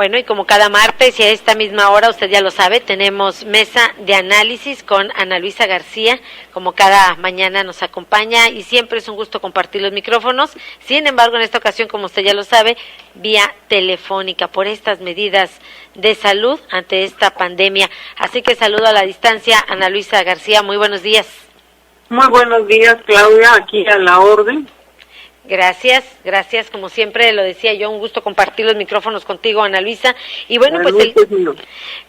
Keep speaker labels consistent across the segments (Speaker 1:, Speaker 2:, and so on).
Speaker 1: Bueno, y como cada martes y a esta misma hora, usted ya lo sabe, tenemos mesa de análisis con Ana Luisa García. Como cada mañana nos acompaña y siempre es un gusto compartir los micrófonos. Sin embargo, en esta ocasión, como usted ya lo sabe, vía telefónica por estas medidas de salud ante esta pandemia. Así que saludo a la distancia, Ana Luisa García. Muy buenos días.
Speaker 2: Muy buenos días, Claudia, aquí a la orden.
Speaker 1: Gracias, como siempre lo decía yo, un gusto compartir los micrófonos contigo, Ana Luisa. Y bueno,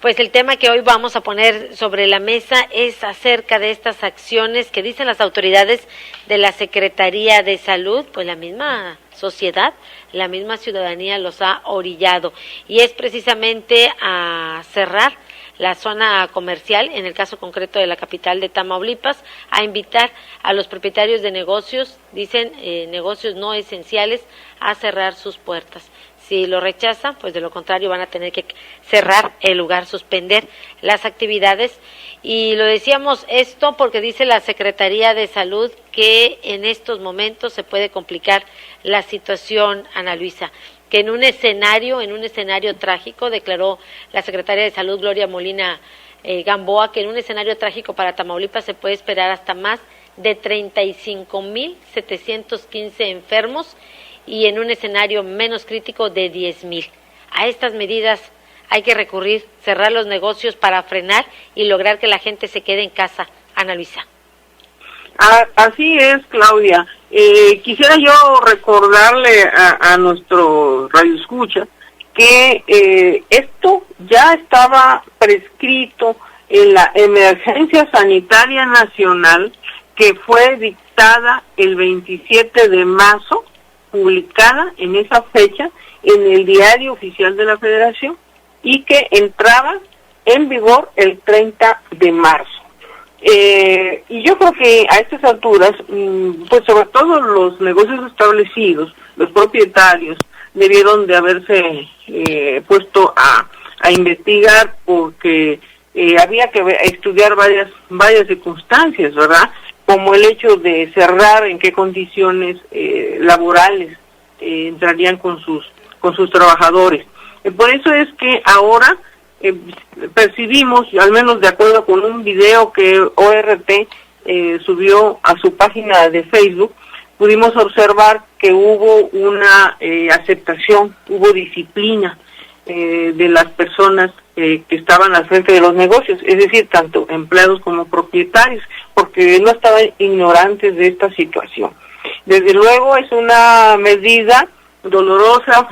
Speaker 1: pues el tema que hoy vamos a poner sobre la mesa es acerca de estas acciones que dicen las autoridades de la Secretaría de Salud, pues la misma sociedad, la misma ciudadanía los ha orillado, y es precisamente a cerrar la zona comercial, en el caso concreto de la capital de Tamaulipas, a invitar a los propietarios de negocios, dicen negocios no esenciales, a cerrar sus puertas. Si lo rechazan, pues de lo contrario van a tener que cerrar el lugar, suspender las actividades. Y lo decíamos esto porque dice la Secretaría de Salud que en estos momentos se puede complicar la situación, Ana Luisa, que en un escenario trágico, declaró la secretaria de Salud, Gloria Molina Gamboa, que en un escenario trágico para Tamaulipas se puede esperar hasta más de 35,715 enfermos y en un escenario menos crítico de 10,000. A estas medidas hay que recurrir, cerrar los negocios para frenar y lograr que la gente se quede en casa. Ana Luisa.
Speaker 2: Así es, Claudia. Quisiera yo recordarle a nuestro radioescucha que esto ya estaba prescrito en la emergencia sanitaria nacional que fue dictada el 27 de marzo, publicada en esa fecha en el Diario Oficial de la Federación y que entraba en vigor el 30 de marzo. Y yo creo que a estas alturas, pues sobre todo los negocios establecidos, los propietarios, debieron de haberse puesto a investigar porque había que estudiar varias circunstancias, ¿verdad? Como el hecho de cerrar, en qué condiciones laborales entrarían con sus trabajadores. Por eso es que ahora percibimos, al menos de acuerdo con un video que ORT subió a su página de Facebook, pudimos observar que hubo una aceptación, hubo disciplina de las personas que estaban al frente de los negocios, es decir, tanto empleados como propietarios, porque no estaban ignorantes de esta situación. Desde luego es una medida dolorosa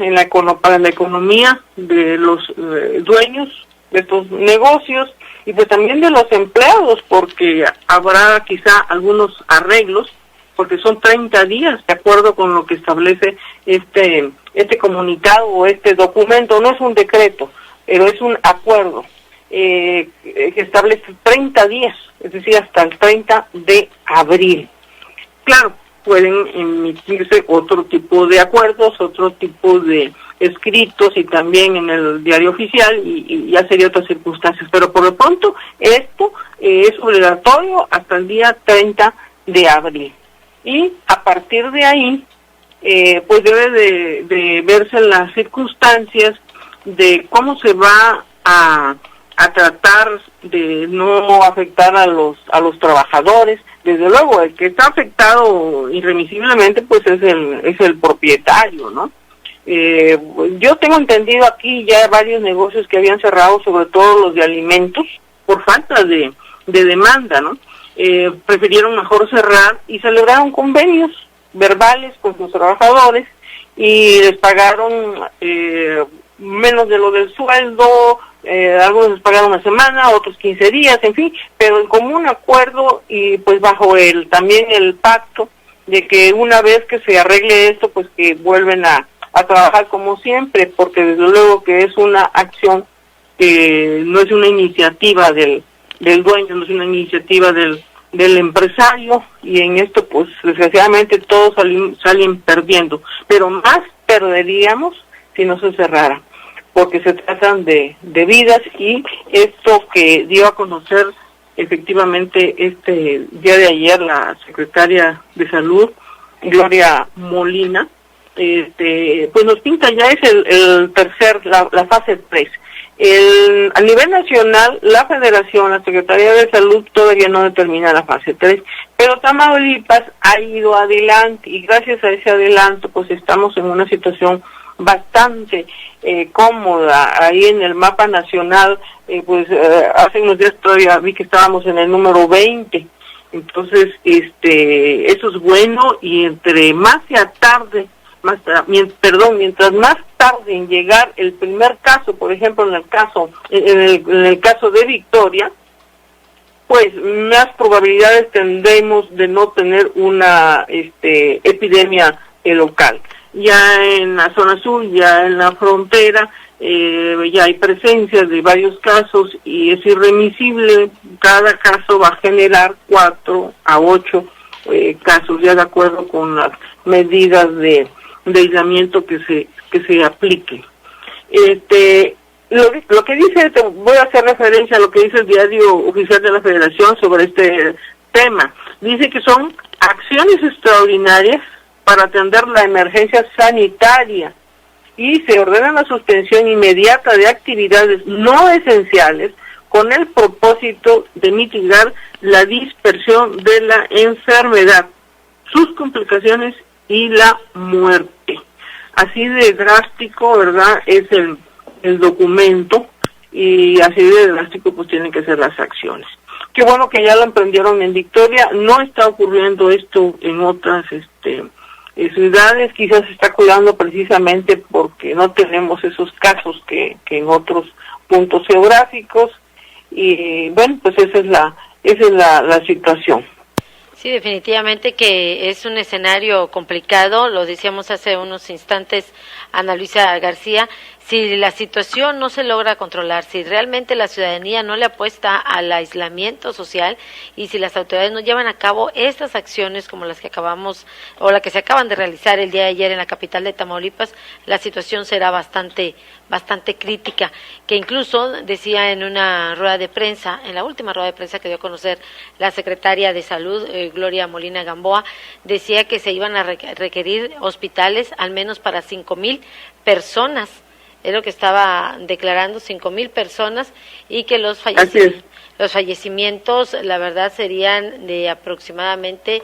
Speaker 2: para la economía de los dueños de estos negocios y pues también de los empleados, porque habrá quizá algunos arreglos, porque son 30 días, de acuerdo con lo que establece este comunicado o este documento. No es un decreto, pero es un acuerdo que establece 30 días, es decir, hasta el 30 de abril. Claro, pueden emitirse otro tipo de acuerdos, otro tipo de escritos y también en el diario oficial y ya sería otras circunstancias, pero por lo pronto esto es obligatorio hasta el día 30 de abril. Y a partir de ahí, pues debe de verse las circunstancias de cómo se va a tratar de no afectar a los trabajadores. Desde luego, el que está afectado irremisiblemente, pues es el propietario, ¿no? Yo tengo entendido aquí ya varios negocios que habían cerrado, sobre todo los de alimentos, por falta de demanda, ¿no? Prefirieron mejor cerrar y celebraron convenios verbales con sus trabajadores y les pagaron menos de lo del sueldo, algunos les pagaron una semana, otros 15 días, en fin, pero en común acuerdo y pues bajo también el pacto de que una vez que se arregle esto, pues que vuelven a trabajar como siempre, porque desde luego que es una acción que no es una iniciativa del dueño, no es una iniciativa del empresario, y en esto pues desgraciadamente todos salen perdiendo, pero más perderíamos si no se cerrara, porque se tratan de vidas, y esto que dio a conocer efectivamente este día de ayer la secretaria de Salud, Gloria Molina, pues nos pinta ya es la fase 3. A nivel nacional, la Federación, la Secretaría de Salud todavía no determina la fase 3, pero Tamaulipas ha ido adelante y gracias a ese adelanto pues estamos en una situación bastante cómoda. Ahí en el mapa nacional, hace unos días todavía vi que estábamos en el número 20, entonces eso es bueno, y entre más se tarde, mientras más tarde en llegar el primer caso, por ejemplo en el caso de Victoria, pues más probabilidades tendremos de no tener una epidemia local. Ya en la zona sur, ya en la frontera, ya hay presencia de varios casos y es irremisible. Cada caso va a generar 4 a 8 casos, ya de acuerdo con las medidas de aislamiento que se aplique. Lo que dice, voy a hacer referencia a lo que dice el diario oficial de la Federación sobre este tema. Dice que son acciones extraordinarias para atender la emergencia sanitaria y se ordena la suspensión inmediata de actividades no esenciales con el propósito de mitigar la dispersión de la enfermedad, sus complicaciones y la muerte. Así de drástico, ¿verdad?, es el documento, y así de drástico pues tienen que ser las acciones. Qué bueno que ya lo emprendieron en Victoria. No está ocurriendo esto en otras ciudades, quizás se está cuidando precisamente porque no tenemos esos casos que en otros puntos geográficos, y bueno, pues esa es la situación.
Speaker 1: Sí, definitivamente que es un escenario complicado, lo decíamos hace unos instantes Ana Luisa García. Si la situación no se logra controlar, si realmente la ciudadanía no le apuesta al aislamiento social y si las autoridades no llevan a cabo estas acciones como las que la que se acaban de realizar el día de ayer en la capital de Tamaulipas, la situación será bastante crítica, que incluso decía en una rueda de prensa, en la última rueda de prensa que dio a conocer la secretaria de Salud, Gloria Molina Gamboa, decía que se iban a requerir hospitales al menos para 5,000 personas. Es lo que estaba declarando, 5,000 personas, y que los fallecimientos, la verdad, serían de aproximadamente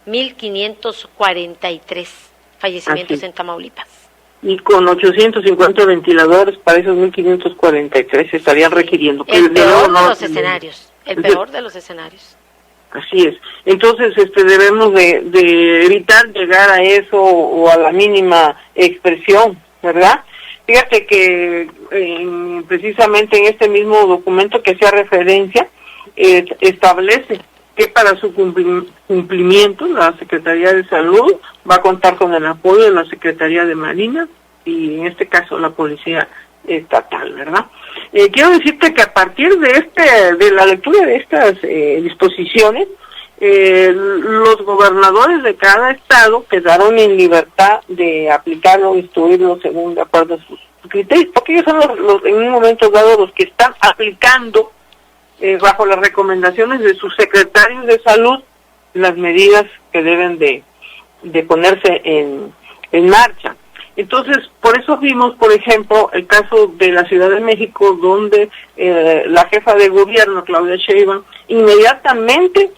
Speaker 1: 1,543 fallecimientos en Tamaulipas.
Speaker 2: Y con 850 ventiladores para esos 1,543 se estarían requiriendo.
Speaker 1: El peor de los escenarios, el peor de los escenarios.
Speaker 2: Así es. Entonces, debemos de evitar llegar a eso o a la mínima expresión, ¿verdad? Fíjate que precisamente en este mismo documento que hacía referencia, establece que para su cumplimiento la Secretaría de Salud va a contar con el apoyo de la Secretaría de Marina y en este caso la Policía Estatal, ¿verdad? Quiero decirte que a partir de la lectura de estas disposiciones, los gobernadores de cada estado quedaron en libertad de aplicarlo o instruirlo según de acuerdo a sus criterios, porque ellos son los en un momento dado los que están aplicando bajo las recomendaciones de sus secretarios de salud las medidas que deben de ponerse en marcha. Entonces, por eso vimos, por ejemplo, el caso de la Ciudad de México, donde la jefa de gobierno, Claudia Sheinbaum, inmediatamente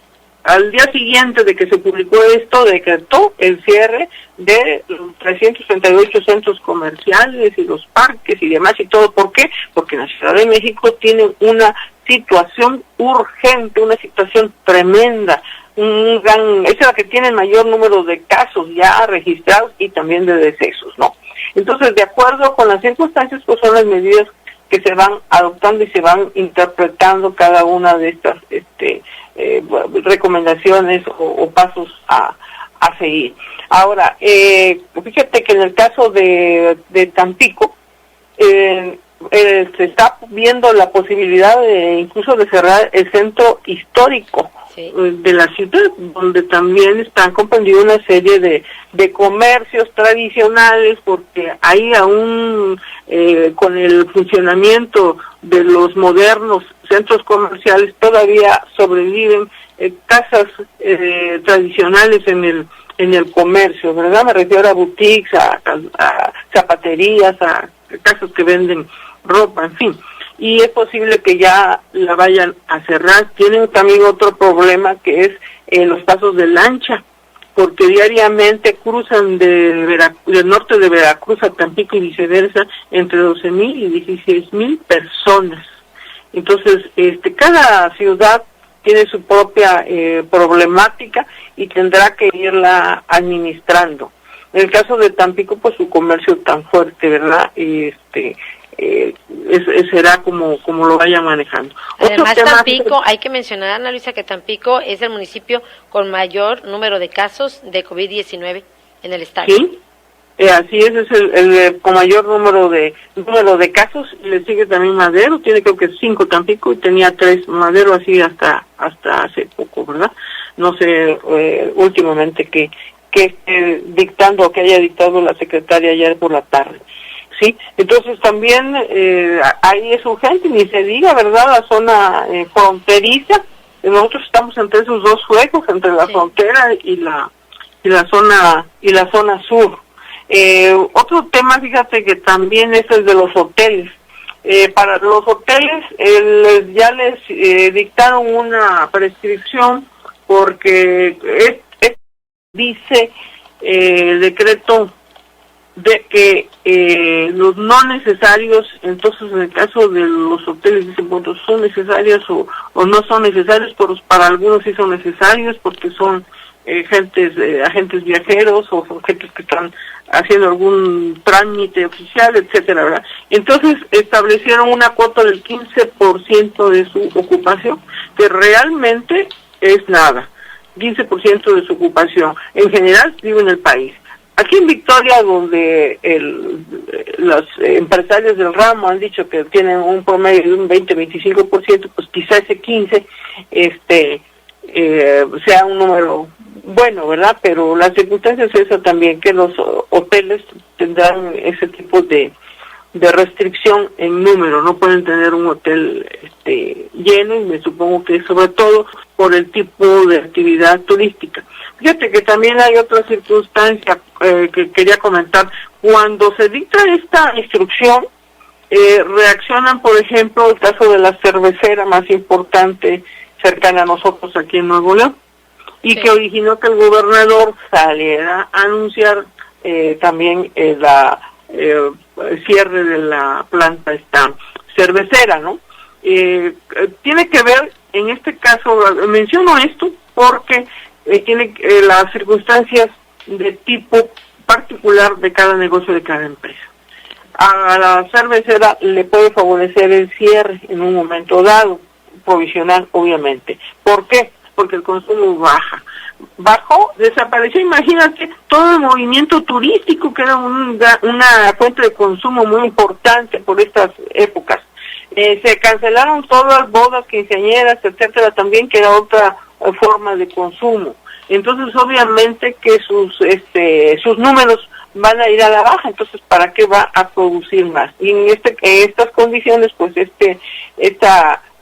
Speaker 2: al día siguiente de que se publicó esto, decretó el cierre de 338 centros comerciales y los parques y demás y todo. ¿Por qué? Porque la Ciudad de México tiene una situación urgente, una situación tremenda, es la que tiene el mayor número de casos ya registrados y también de decesos, ¿no? Entonces, de acuerdo con las circunstancias, pues son las medidas que se van adoptando y se van interpretando cada una de estas recomendaciones o pasos a seguir. Ahora, fíjate que en el caso de Tampico, se está viendo la posibilidad incluso de cerrar el centro histórico de la ciudad, donde también están comprendidos una serie de comercios tradicionales, porque ahí aún con el funcionamiento de los modernos centros comerciales todavía sobreviven casas tradicionales en en el comercio, ¿verdad? Me refiero a boutiques, a zapaterías, a casas que venden ropa, en fin. Y es posible que ya la vayan a cerrar. Tienen también otro problema que es los pasos de lancha, porque diariamente cruzan del norte de Veracruz a Tampico y viceversa entre 12,000 y 16,000 personas. Entonces, cada ciudad tiene su propia problemática y tendrá que irla administrando. En el caso de Tampico, pues su comercio tan fuerte, ¿verdad? Será como lo vaya manejando.
Speaker 1: Además, Tampico, hay que mencionar, Ana Luisa, que Tampico es el municipio con mayor número de casos de COVID-19 en el estado.
Speaker 2: Sí, así es el con mayor número de casos. Le sigue también Madero, tiene creo que 5 Tampico y tenía 3 Madero, así hasta hace poco, ¿verdad? No sé últimamente que que haya dictado la secretaria ayer por la tarde. Sí, entonces también ahí es urgente, ni se diga, ¿verdad? La zona fronteriza, nosotros estamos entre esos dos fuegos, entre la frontera y la zona sur. Otro tema, fíjate que también es el de los hoteles. Para los hoteles ya les dictaron una prescripción porque dice el decreto de que los no necesarios, entonces en el caso de los hoteles dicen, bueno, son necesarios o no son necesarios, pero para algunos sí son necesarios porque son agentes viajeros o son gentes que están haciendo algún trámite oficial, etcétera, ¿verdad? Entonces establecieron una cuota del 15% de su ocupación, que realmente es nada, 15% de su ocupación, en general, digo, en el país. Aquí en Victoria, donde los empresarios del ramo han dicho que tienen un promedio de un 20-25%, pues quizá ese 15% sea un número bueno, ¿verdad? Pero la circunstancia es esa también, que los hoteles tendrán ese tipo de restricción en número, no pueden tener un hotel lleno, y me supongo que sobre todo por el tipo de actividad turística. Fíjate que también hay otra circunstancia que quería comentar. Cuando se dicta esta instrucción, reaccionan, por ejemplo, el caso de la cervecera más importante cercana a nosotros aquí en Nuevo León, y que originó que el gobernador saliera a anunciar también el cierre de la planta esta cervecera, ¿no? Tiene que ver, en este caso, menciono esto porque tiene las circunstancias de tipo particular de cada negocio, de cada empresa. A la cervecera le puede favorecer el cierre en un momento dado, provisional, obviamente. ¿Por qué? Porque el consumo bajó, desapareció. Imagínate todo el movimiento turístico, que era una fuente de consumo muy importante por estas épocas. Se cancelaron todas las bodas, quinceañeras, etcétera, también, que era otra forma de consumo. Entonces, obviamente que sus números van a ir a la baja. Entonces, ¿para qué va a producir más? Y en estas condiciones, pues este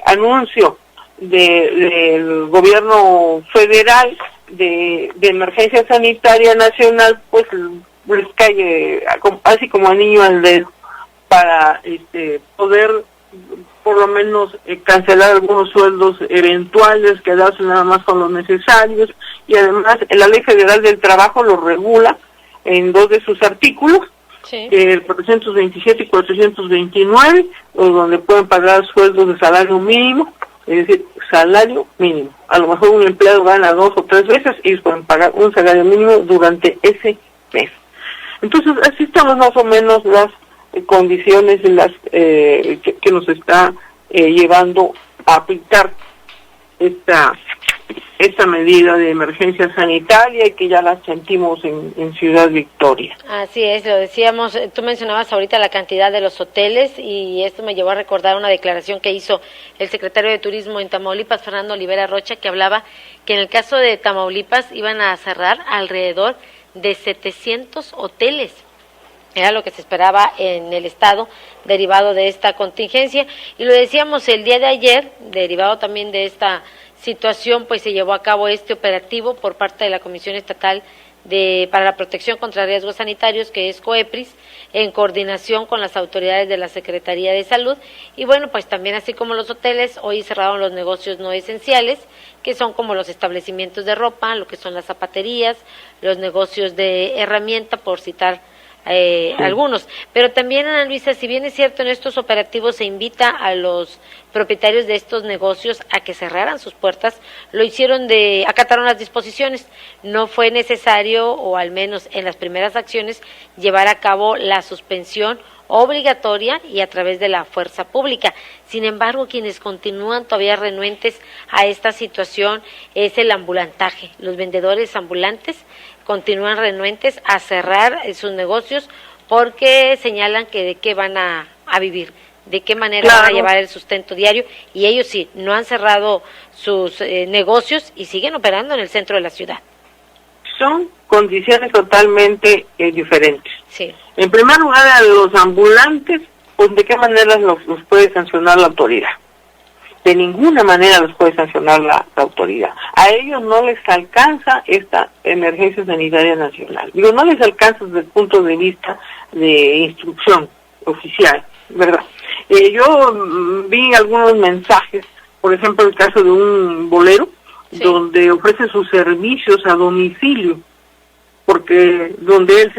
Speaker 2: anuncio del gobierno federal de emergencia sanitaria nacional, pues les cae así como a niño al dedo, para poder por lo menos cancelar algunos sueldos eventuales, quedarse nada más con los necesarios. Y además la Ley Federal del Trabajo lo regula en 2 de sus artículos, el 427 y 429, donde pueden pagar sueldos de salario mínimo, es decir, salario mínimo. A lo mejor un empleado gana 2 o 3 veces y pueden pagar un salario mínimo durante ese mes. Entonces, así estamos más o menos las condiciones en las que nos está llevando a aplicar esta medida de emergencia sanitaria, y que ya la sentimos en Ciudad Victoria.
Speaker 1: Así es, lo decíamos, tú mencionabas ahorita la cantidad de los hoteles, y esto me llevó a recordar una declaración que hizo el secretario de Turismo en Tamaulipas, Fernando Olivera Rocha, que hablaba que en el caso de Tamaulipas iban a cerrar alrededor de 700 hoteles. Era lo que se esperaba en el estado, derivado de esta contingencia. Y lo decíamos el día de ayer, derivado también de esta situación, pues se llevó a cabo este operativo por parte de la Comisión Estatal para la protección contra riesgos sanitarios, que es COEPRIS, en coordinación con las autoridades de la Secretaría de Salud. Y bueno, pues también así como los hoteles, hoy cerraron los negocios no esenciales, que son como los establecimientos de ropa, lo que son las zapaterías, los negocios de herramienta, por citar algunos. Pero también, Ana Luisa, si bien es cierto, en estos operativos se invita a los propietarios de estos negocios a que cerraran sus puertas, acataron las disposiciones. No fue necesario, o al menos en las primeras acciones, llevar a cabo la suspensión obligatoria y a través de la fuerza pública. Sin embargo, quienes continúan todavía renuentes a esta situación es el ambulantaje. Los vendedores ambulantes continúan renuentes a cerrar sus negocios porque señalan que de qué van a vivir, de qué manera van a llevar el sustento diario, y ellos sí, no han cerrado sus negocios y siguen operando en el centro de la ciudad.
Speaker 2: Son condiciones totalmente diferentes.
Speaker 1: Sí.
Speaker 2: En primer lugar, a los ambulantes, pues ¿de qué manera los puede sancionar la autoridad? De ninguna manera los puede sancionar la autoridad. A ellos no les alcanza esta emergencia sanitaria nacional. Digo, no les alcanza desde el punto de vista de instrucción oficial, ¿verdad? Yo vi algunos mensajes, por ejemplo, el caso de un bolero, sí, donde ofrece sus servicios a domicilio, porque donde él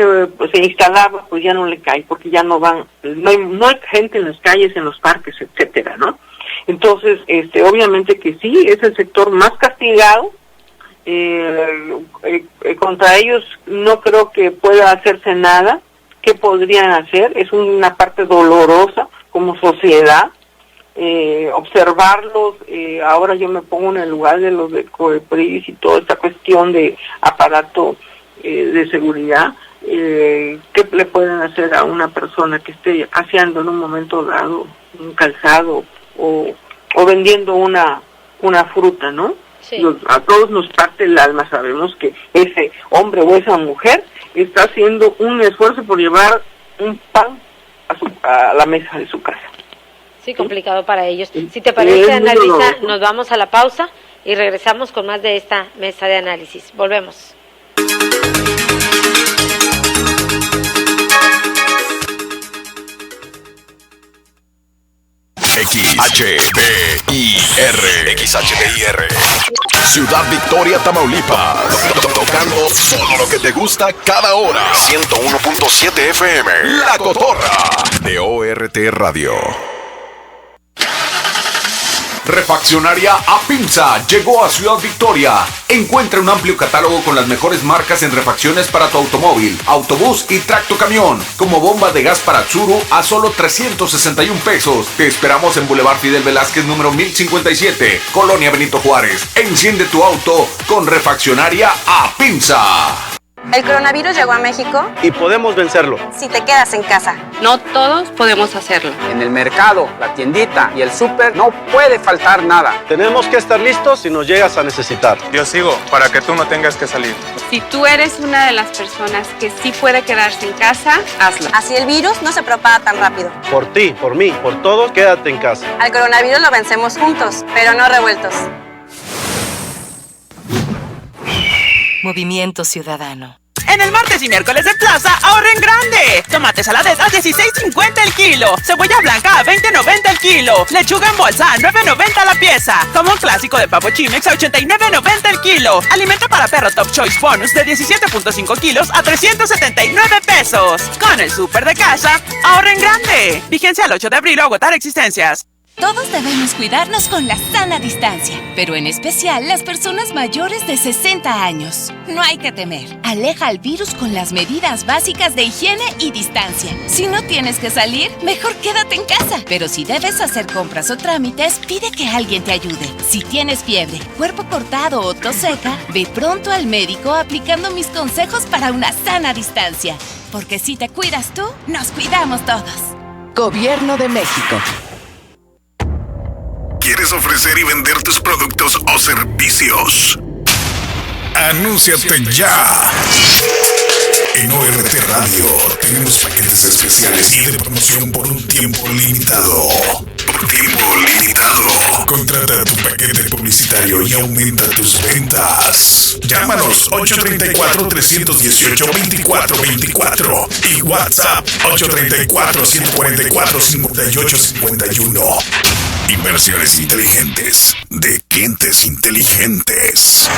Speaker 2: se instalaba, pues ya no le cae, porque ya no hay gente en las calles, en los parques, etcétera, ¿no? Entonces, obviamente que sí, es el sector más castigado. Contra ellos no creo que pueda hacerse nada. ¿Qué podrían hacer? Es una parte dolorosa como sociedad. Observarlos, ahora yo me pongo en el lugar de los de COEPRIS y toda esta cuestión de aparato de seguridad. ¿Qué le pueden hacer a una persona que esté aseando en un momento dado un calzado o vendiendo una fruta, ¿no? Sí. A todos nos parte el alma, sabemos que ese hombre o esa mujer está haciendo un esfuerzo por llevar un pan a la mesa de su casa.
Speaker 1: Sí, complicado para ellos. Si te parece, Ana Luisa, nos vamos a la pausa y regresamos con más de esta mesa de análisis. Volvemos.
Speaker 3: XHBIR Ciudad Victoria, Tamaulipas. Tocando solo lo que te gusta cada hora. 101.7 FM La Cotorra de ORT Radio. Refaccionaria Apinza llegó a Ciudad Victoria. Encuentra un amplio catálogo con las mejores marcas en refacciones para tu automóvil, autobús y tractocamión, como bomba de gas para Tsuru a solo 361 pesos. Te esperamos en Boulevard Fidel Velázquez número 1057, Colonia Benito Juárez. Enciende tu auto con Refaccionaria Apinza.
Speaker 4: El coronavirus llegó a México
Speaker 5: y podemos vencerlo
Speaker 4: si te quedas en casa.
Speaker 6: No todos podemos hacerlo.
Speaker 7: En el mercado, la tiendita y el súper no puede faltar nada.
Speaker 5: Tenemos que estar listos si nos llegas a necesitar.
Speaker 8: Yo sigo para que tú no tengas que salir.
Speaker 6: Si tú eres una de las personas que sí puede quedarse en casa, hazlo.
Speaker 4: Así el virus no se propaga tan rápido.
Speaker 5: Por ti, por mí, por todos, quédate en casa.
Speaker 4: Al coronavirus lo vencemos juntos, pero no revueltos.
Speaker 9: Movimiento Ciudadano.
Speaker 10: En el martes y miércoles de Plaza, ahorren grande. Tomate saladet a $16.50 el kilo. Cebolla blanca a $20.90 el kilo. Lechuga en bolsa a $9.90 la pieza. Jamón clásico de pavo Chimex a $89.90 el kilo. Alimento para perro Top Choice Bonus de 17.5 kilos a $379 pesos. Con el súper de casa, ahorren grande. Vigencia al 8 de abril o agotar existencias.
Speaker 9: Todos debemos cuidarnos con la sana distancia, pero en especial las personas mayores de 60 años. No hay que temer. Aleja al virus con las medidas básicas de higiene y distancia. Si no tienes que salir, mejor quédate en casa. Pero si debes hacer compras o trámites, pide que alguien te ayude. Si tienes fiebre, cuerpo cortado o tos seca, ve pronto al médico aplicando mis consejos para una sana distancia. Porque si te cuidas tú, nos cuidamos todos.
Speaker 11: Gobierno de México.
Speaker 3: ¿Quieres ofrecer y vender tus productos o servicios? ¡Anúnciate ya! En ORT Radio tenemos paquetes especiales y de promoción por un tiempo limitado.
Speaker 12: Deportivo limitado. Contrata tu paquete publicitario y aumenta tus ventas. Llámanos 834-318-2424 y WhatsApp 834-144-5851. Inversiones inteligentes de gentes inteligentes.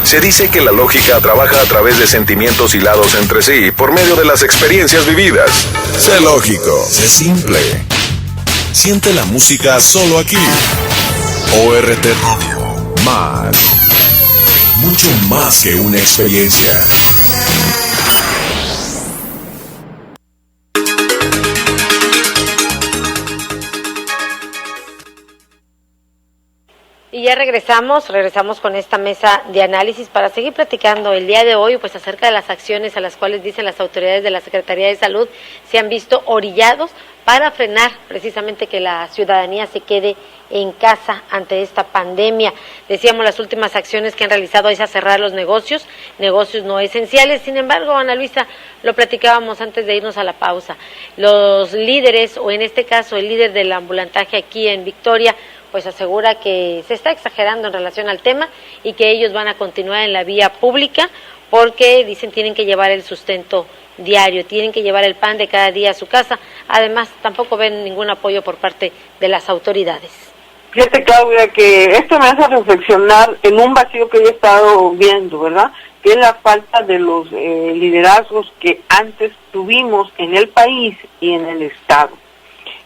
Speaker 13: Se dice que la lógica trabaja a través de sentimientos hilados entre sí por medio de las experiencias vividas.
Speaker 12: Sé lógico, sé simple. Siente la música solo aquí. ORT Radio. Más. Mucho más que una experiencia.
Speaker 1: Y ya regresamos con esta mesa de análisis para seguir platicando el día de hoy pues acerca de las acciones a las cuales dicen las autoridades de la Secretaría de Salud se han visto orillados para frenar precisamente que la ciudadanía se quede en casa ante esta pandemia. Decíamos, las últimas acciones que han realizado es a cerrar los negocios no esenciales. Sin embargo, Ana Luisa, lo platicábamos antes de irnos a la pausa, los líderes, o en este caso el líder del ambulantaje aquí en Victoria, pues asegura que se está exagerando en relación al tema y que ellos van a continuar en la vía pública porque dicen tienen que llevar el sustento diario, tienen que llevar el pan de cada día a su casa. Además, tampoco ven ningún apoyo por parte de las autoridades.
Speaker 2: Fíjate, Claudia, que esto me hace reflexionar en un vacío que yo he estado viendo, ¿verdad? Que es la falta de los liderazgos que antes tuvimos en el país y en el Estado.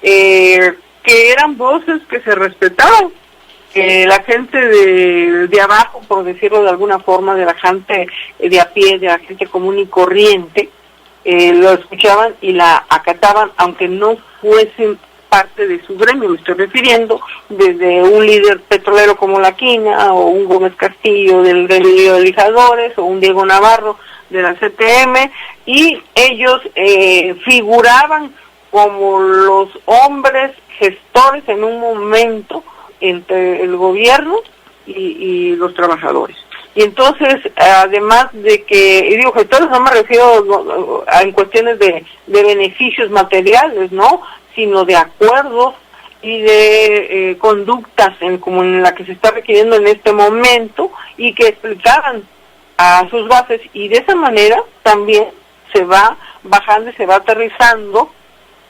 Speaker 2: Que eran voces que se respetaban, que la gente de abajo, por decirlo de alguna forma, de la gente de a pie, de la gente común y corriente, lo escuchaban y la acataban, aunque no fuesen parte de su gremio. Me estoy refiriendo desde un líder petrolero como La Quina, o un Gómez Castillo del gremio de lijadores, o un Diego Navarro de la CTM, y ellos figuraban como los hombres gestores en un momento entre el gobierno y los trabajadores. Y entonces, además de que, y digo gestores, no me refiero en cuestiones de beneficios materiales, ¿no?, sino de acuerdos y de conductas como en la que se está requiriendo en este momento, y que explicaran a sus bases, y de esa manera también se va bajando y se va aterrizando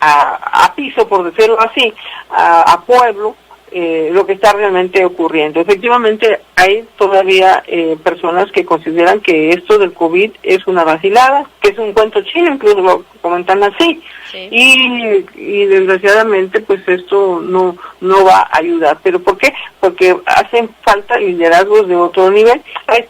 Speaker 2: a piso, por decirlo así, a pueblo, lo que está realmente ocurriendo. Efectivamente, hay todavía personas que consideran que esto del COVID es una vacilada, que es un cuento chino, incluso lo comentan así, sí. Y desgraciadamente, pues esto no va a ayudar. ¿Pero por qué? Porque hacen falta liderazgos de otro nivel.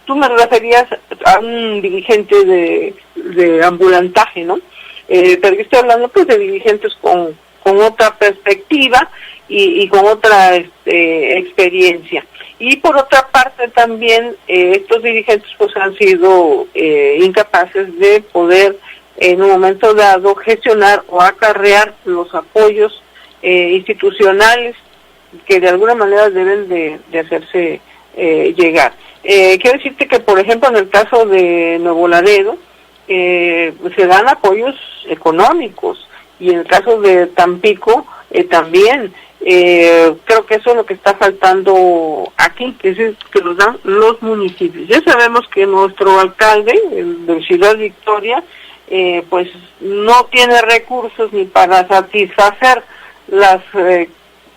Speaker 2: Tú me referías a un dirigente de ambulantaje, ¿no? Pero yo estoy hablando pues de dirigentes con otra perspectiva y con otra experiencia. Y por otra parte también estos dirigentes pues han sido incapaces de poder en un momento dado gestionar o acarrear los apoyos institucionales que de alguna manera deben de hacerse llegar. Quiero decirte que, por ejemplo, en el caso de Nuevo Laredo, se dan apoyos económicos, y en el caso de Tampico también. Creo que eso es lo que está faltando aquí, que los dan los municipios. Ya sabemos que nuestro alcalde de Ciudad Victoria pues no tiene recursos ni para satisfacer las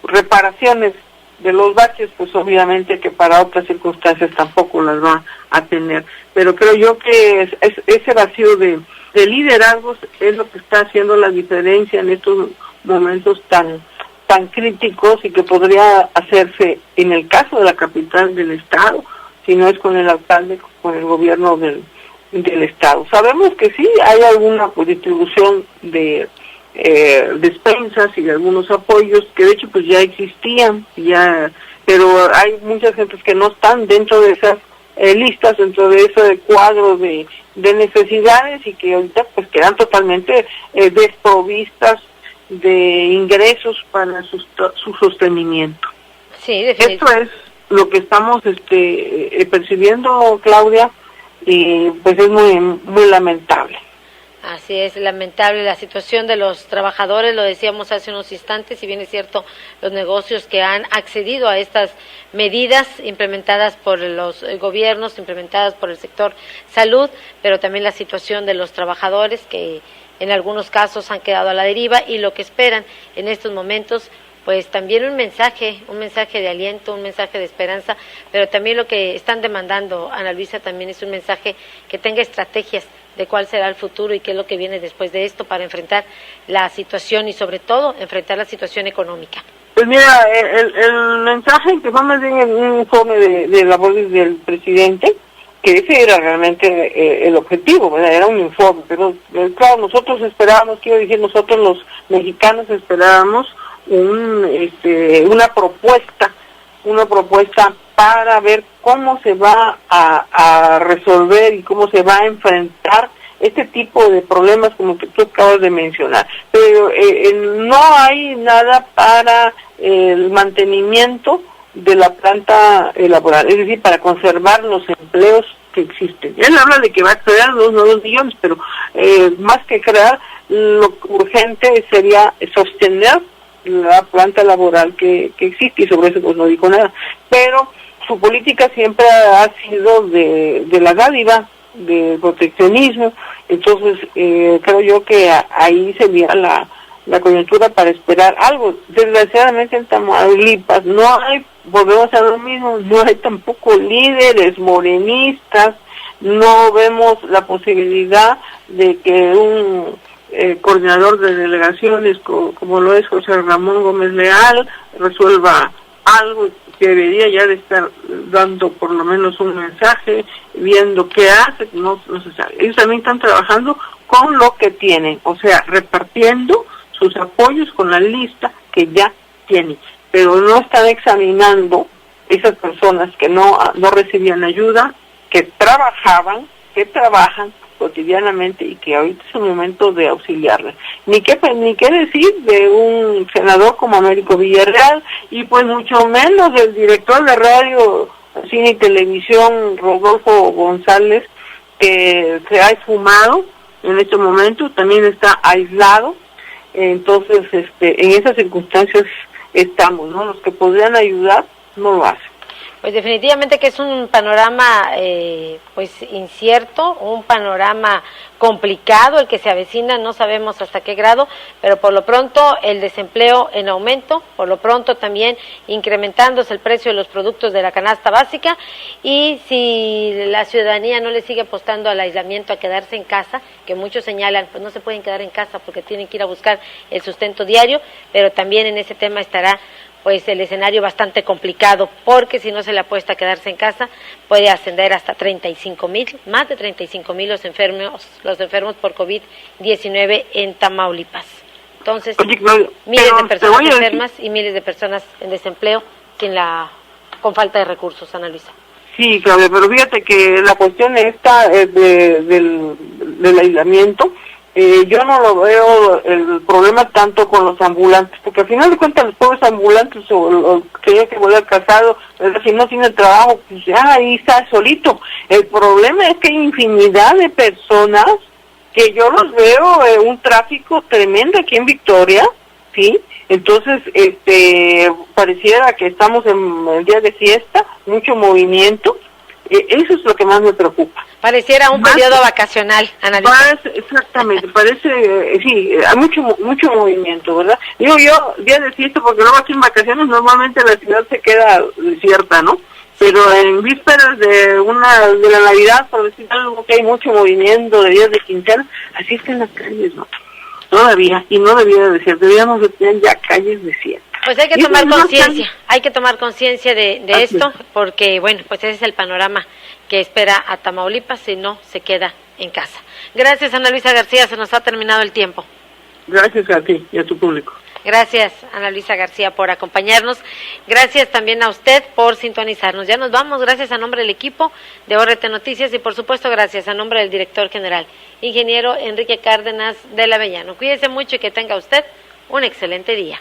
Speaker 2: reparaciones de los baches, pues obviamente que para otras circunstancias tampoco las va a tener. Pero creo yo que ese vacío de liderazgos es lo que está haciendo la diferencia en estos momentos tan críticos, y que podría hacerse en el caso de la capital del estado, si no es con el alcalde, con el gobierno del estado. Sabemos que sí hay alguna distribución de despensas y de algunos apoyos que de hecho pues ya existían, pero hay muchas gentes que no están dentro de esas listas, dentro de ese cuadro de necesidades, y que ahorita pues quedan totalmente desprovistas de ingresos para su sostenimiento.
Speaker 1: Sí,
Speaker 2: esto es lo que estamos percibiendo, Claudia, y pues es muy lamentable.
Speaker 1: Así es, lamentable la situación de los trabajadores, lo decíamos hace unos instantes, si bien es cierto, los negocios que han accedido a estas medidas implementadas por los gobiernos, implementadas por el sector salud, pero también la situación de los trabajadores que en algunos casos han quedado a la deriva y lo que esperan en estos momentos, pues también un mensaje de aliento, un mensaje de esperanza, pero también lo que están demandando, Ana Luisa, también es un mensaje que tenga estrategias de cuál será el futuro y qué es lo que viene después de esto para enfrentar la situación y sobre todo enfrentar la situación económica.
Speaker 2: Pues mira, el mensaje que fue más bien en un informe de labores del presidente, que ese era realmente el objetivo, ¿verdad? Era un informe, pero claro, nosotros esperábamos, quiero decir, nosotros los mexicanos esperábamos una propuesta para ver cómo se va a resolver y cómo se va a enfrentar este tipo de problemas como que tú acabas de mencionar. Pero no hay nada para el mantenimiento de la planta laboral, es decir, para conservar los empleos que existen. Él habla de que va a crear 2 nuevos millones, pero más que crear, lo urgente sería sostener la planta laboral que existe, y sobre eso pues no dijo nada. Pero su política siempre ha sido de la dádiva, de proteccionismo. Entonces creo yo que ahí sería la coyuntura para esperar algo. Desgraciadamente en Tamaulipas no hay, volvemos a lo mismo, no hay tampoco líderes morenistas, no vemos la posibilidad de que un coordinador de delegaciones como lo es José Ramón Gómez Leal resuelva algo que debería ya de estar dando por lo menos un mensaje, viendo qué hace, no se sabe. Ellos también están trabajando con lo que tienen, o sea, repartiendo sus apoyos con la lista que ya tienen, pero no están examinando esas personas que no recibían ayuda, que trabajan cotidianamente y que ahorita es el momento de auxiliarles. Ni qué decir de un senador como Américo Villarreal y pues mucho menos del director de radio, cine y televisión Rodolfo González, que se ha esfumado en este momento, también está aislado. Entonces en esas circunstancias estamos, ¿no? Los que podrían ayudar no lo hacen.
Speaker 1: Pues definitivamente que es un panorama pues incierto, un panorama complicado el que se avecina, no sabemos hasta qué grado, pero por lo pronto el desempleo en aumento, por lo pronto también incrementándose el precio de los productos de la canasta básica, y si la ciudadanía no le sigue apostando al aislamiento, a quedarse en casa, que muchos señalan, pues no se pueden quedar en casa porque tienen que ir a buscar el sustento diario, pero también en ese tema estará pues el escenario bastante complicado, porque si no se le apuesta a quedarse en casa, puede ascender hasta 35,000, más de 35,000 los enfermos por COVID-19 en Tamaulipas. Entonces, miles de personas enfermas y miles de personas en desempleo con falta de recursos, Ana Luisa.
Speaker 2: Sí, Claudia, pero fíjate que la cuestión esta del aislamiento, yo no lo veo el problema tanto con los ambulantes, porque al final de cuentas los pobres ambulantes o que volver casado, si no tiene trabajo, pues ya ahí está solito. El problema es que hay infinidad de personas que yo los veo un tráfico tremendo aquí en Victoria, ¿sí? Entonces, pareciera que estamos en el día de fiesta, mucho movimiento. Eso es lo que más me preocupa.
Speaker 1: Pareciera un periodo vacacional, Ana Luisa.
Speaker 2: Exactamente, parece, sí, hay mucho movimiento, ¿verdad? Digo yo, día de fiesta, porque luego aquí en vacaciones normalmente la ciudad se queda desierta, ¿no? Pero en vísperas de la Navidad, por decir algo, que hay mucho movimiento de días de quincena, así es que en las calles, ¿no? Todavía, y no debiera de ser, deberíamos de tener ya calles desiertas.
Speaker 1: Pues hay que tomar conciencia de esto, porque bueno, pues ese es el panorama que espera a Tamaulipas si no se queda en casa. Gracias, Ana Luisa García, se nos ha terminado el tiempo.
Speaker 2: Gracias a ti y a tu público.
Speaker 1: Gracias, Ana Luisa García, por acompañarnos. Gracias también a usted por sintonizarnos. Ya nos vamos, gracias a nombre del equipo de ORT Noticias y por supuesto gracias a nombre del director general, ingeniero Enrique Cárdenas del Avellano. Cuídese mucho y que tenga usted un excelente día.